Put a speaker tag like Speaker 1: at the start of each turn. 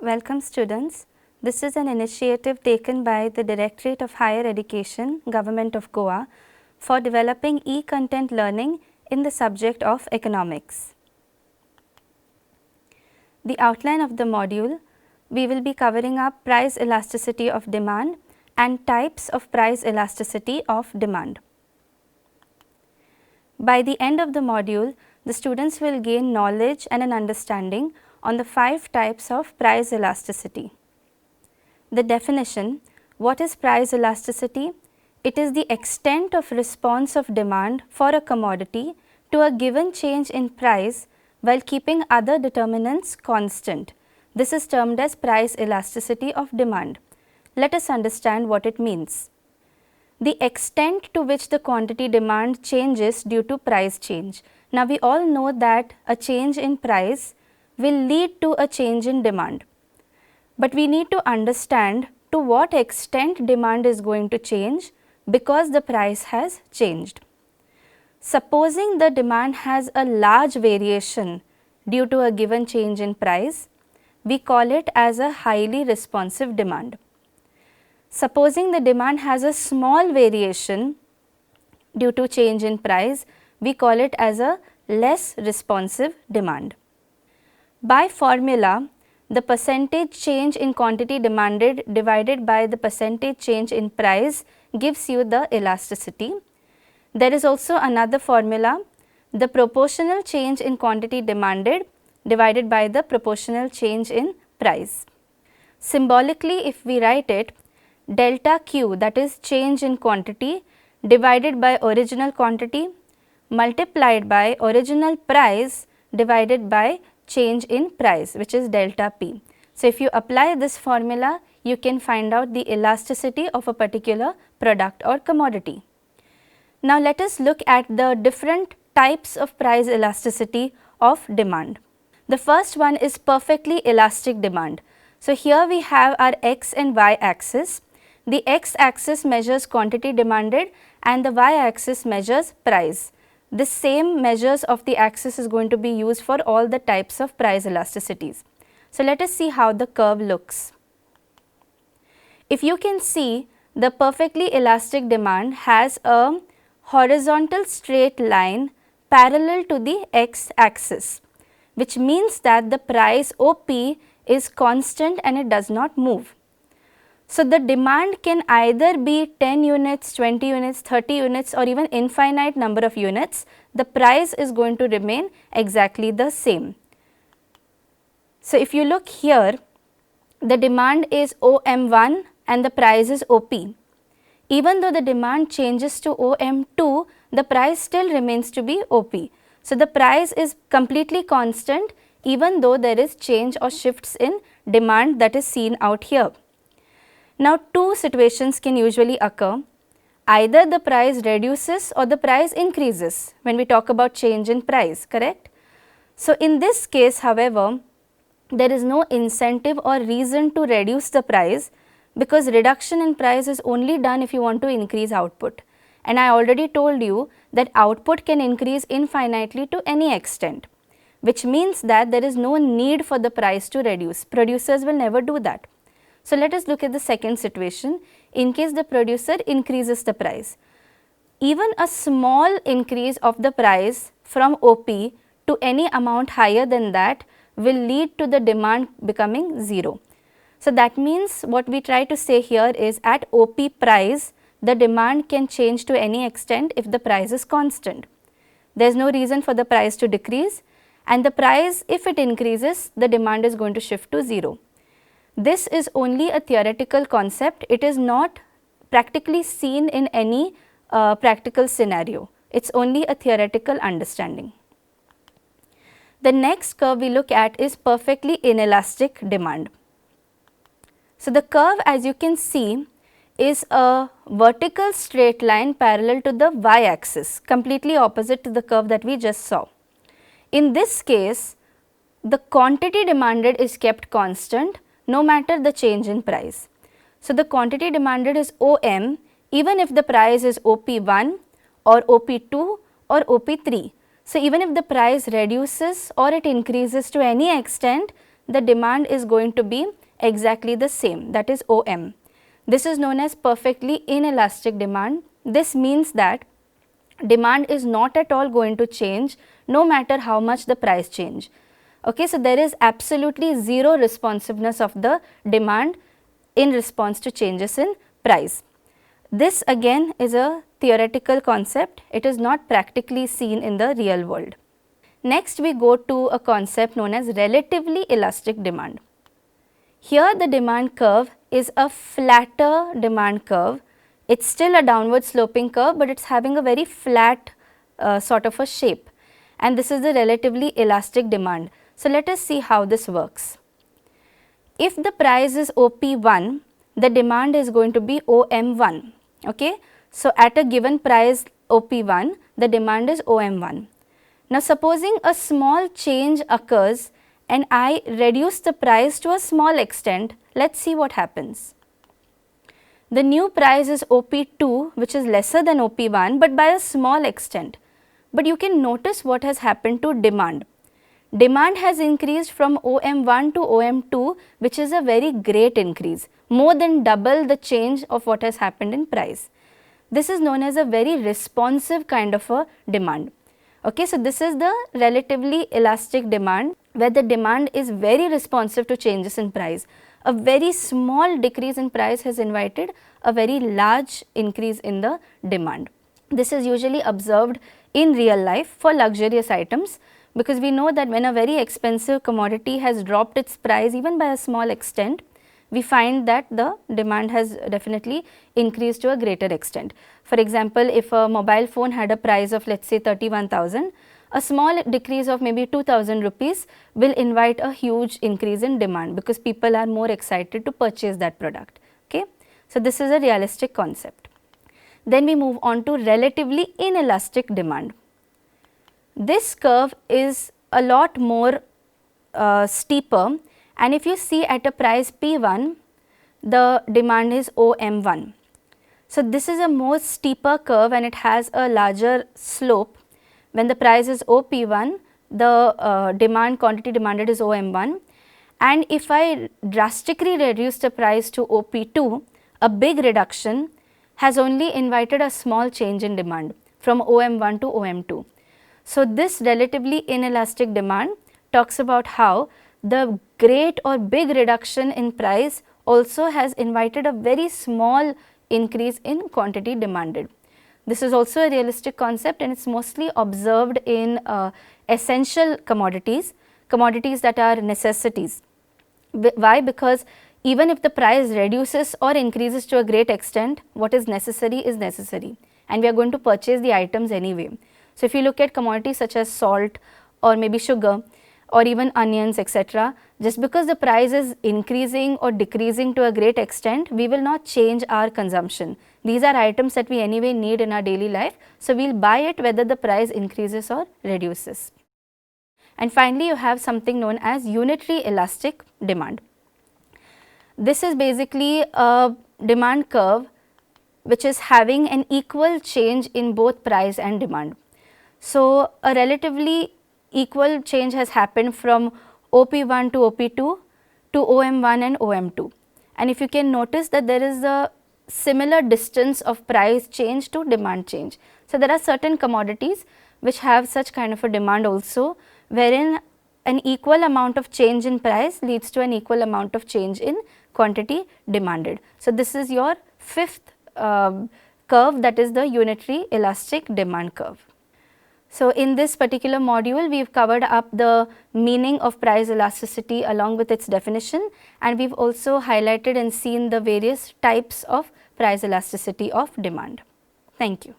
Speaker 1: Welcome students. This is an initiative taken by the Directorate of Higher Education, Government of Goa for developing e-content learning in the subject of economics. The outline of the module, we will be covering up price elasticity of demand and types of price elasticity of demand. By the end of the module, the students will gain knowledge and an understanding on the 5 types of price elasticity. The definition: what is price elasticity? It is the extent of response of demand for a commodity to a given change in price while keeping other determinants constant. This is termed as price elasticity of demand. Let us understand what it means. The extent to which the quantity demand changes due to price change. Now, we all know that a change in price will lead to a change in demand, but we need to understand to what extent demand is going to change because the price has changed. Supposing the demand has a large variation due to a given change in price, we call it as a highly responsive demand. Supposing the demand has a small variation due to change in price, we call it as a less responsive demand. By formula, the percentage change in quantity demanded divided by the percentage change in price gives you the elasticity. There is also another formula, the proportional change in quantity demanded divided by the proportional change in price. Symbolically, if we write it, delta Q, that is change in quantity, divided by original quantity multiplied by original price divided by change in price, which is delta P. So, if you apply this formula, you can find out the elasticity of a particular product or commodity. Now, let us look at the different types of price elasticity of demand. The first one is perfectly elastic demand. So, here we have our x and y axis. The x axis measures quantity demanded and the y axis measures price. The same measures of the axis is going to be used for all the types of price elasticities. So, let us see how the curve looks. If you can see, the perfectly elastic demand has a horizontal straight line parallel to the x axis, which means that the price OP is constant and it does not move. So, the demand can either be 10 units, 20 units, 30 units or even infinite number of units. The price is going to remain exactly the same. So, if you look here, the demand is OM1 and the price is OP. Even though the demand changes to OM2, the price still remains to be OP. So, the price is completely constant even though there is change or shifts in demand that is seen out here. Now, 2 situations can usually occur. Either the price reduces or the price increases when we talk about change in price, correct? So, in this case, however, there is no incentive or reason to reduce the price because reduction in price is only done if you want to increase output. And I already told you that output can increase infinitely to any extent, which means that there is no need for the price to reduce. Producers will never do that. So, let us look at the second situation. In case the producer increases the price, even a small increase of the price from OP to any amount higher than that will lead to the demand becoming 0. So, that means what we try to say here is at OP price, the demand can change to any extent if the price is constant. There is no reason for the price to decrease, and the price, if it increases, the demand is going to shift to 0. This is only a theoretical concept, it is not practically seen in any practical scenario, it is only a theoretical understanding. The next curve we look at is perfectly inelastic demand. So, the curve, as you can see, is a vertical straight line parallel to the y axis, completely opposite to the curve that we just saw. In this case, the quantity demanded is kept constant no matter the change in price. So, the quantity demanded is OM even if the price is OP1 or OP2 or OP3. So, even if the price reduces or it increases to any extent, the demand is going to be exactly the same, that is OM. This is known as perfectly inelastic demand. This means that demand is not at all going to change no matter how much the price change. Okay, so there is absolutely zero responsiveness of the demand in response to changes in price. This again is a theoretical concept, it is not practically seen in the real world. Next we go to a concept known as relatively elastic demand. Here the demand curve is a flatter demand curve. It's still a downward sloping curve, but it's having a very flat sort of a shape, and this is the relatively elastic demand. So let us see how this works. If the price is OP1, the demand is going to be OM1. Okay? So at a given price OP1, the demand is OM1. Now supposing a small change occurs and I reduce the price to a small extent, let us see what happens. The new price is OP2, which is lesser than OP1, but by a small extent. But you can notice what has happened to demand. Demand has increased from OM1 to OM2, which is a very great increase, more than double the change of what has happened in price. This is known as a very responsive kind of a demand. Okay, so this is the relatively elastic demand, where the demand is very responsive to changes in price. A very small decrease in price has invited a very large increase in the demand. This is usually observed in real life for luxurious items, because we know that when a very expensive commodity has dropped its price even by a small extent, we find that the demand has definitely increased to a greater extent. For example, if a mobile phone had a price of, let us say, 31,000, a small decrease of maybe 2,000 rupees will invite a huge increase in demand, because people are more excited to purchase that product. Okay? So this is a realistic concept. Then we move on to relatively inelastic demand. This curve is a lot more steeper, and if you see at a price P1, the demand is OM1. So this is a more steeper curve and it has a larger slope. When the price is OP1, the quantity demanded is OM1, and if I drastically reduce the price to OP2, a big reduction has only invited a small change in demand from OM1 to OM2. So this relatively inelastic demand talks about how the great or big reduction in price also has invited a very small increase in quantity demanded. This is also a realistic concept, and it is mostly observed in essential commodities, commodities that are necessities. Why? Because even if the price reduces or increases to a great extent, what is necessary, and we are going to purchase the items anyway. So if you look at commodities such as salt or maybe sugar or even onions, etc., just because the price is increasing or decreasing to a great extent, we will not change our consumption. These are items that we anyway need in our daily life, so we will buy it whether the price increases or reduces. And finally, you have something known as unitary elastic demand. This is basically a demand curve which is having an equal change in both price and demand. So a relatively equal change has happened from OP1 to OP2 to OM1 and OM2. And if you can notice that there is a similar distance of price change to demand change. So there are certain commodities which have such kind of a demand also, wherein an equal amount of change in price leads to an equal amount of change in quantity demanded. So this is your fifth curve, that is the unitary elastic demand curve. So in this particular module, we have covered up the meaning of price elasticity along with its definition, and we have also highlighted and seen the various types of price elasticity of demand. Thank you.